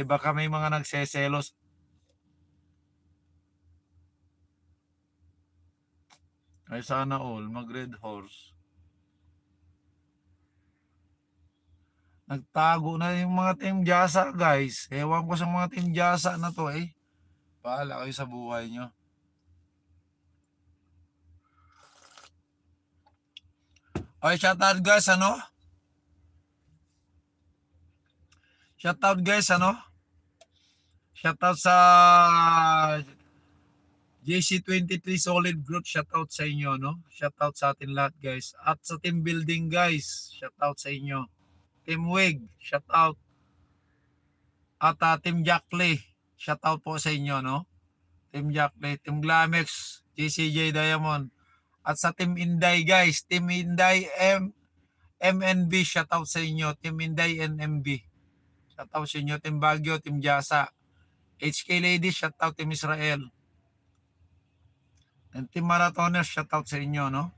baka may mga nagseselos. Ay sana all, mag Red Horse. Nagtago na yung mga Team Jasa guys. Ewan ko sa mga Team Jasa na to eh. Bahala kayo sa buhay nyo. Okay, shoutout guys, ano? Shoutout guys, ano? Shoutout sa JC23 Solid Group, shoutout sa inyo, no? Shoutout sa atin lahat guys. At sa team building guys, shoutout sa inyo. Team Wig, shoutout. At Team Jackley, shoutout po sa inyo, no? Team Jackley, Team Glamex, JCJ Diamond. At sa Team Inday guys, Team Inday MNB, shoutout sa inyo. Team Inday NMB, shoutout sa inyo. Team Baguio, Team Jasa. HK Ladies, shoutout Team Israel. And Team Marathoners, shoutout sa inyo, no?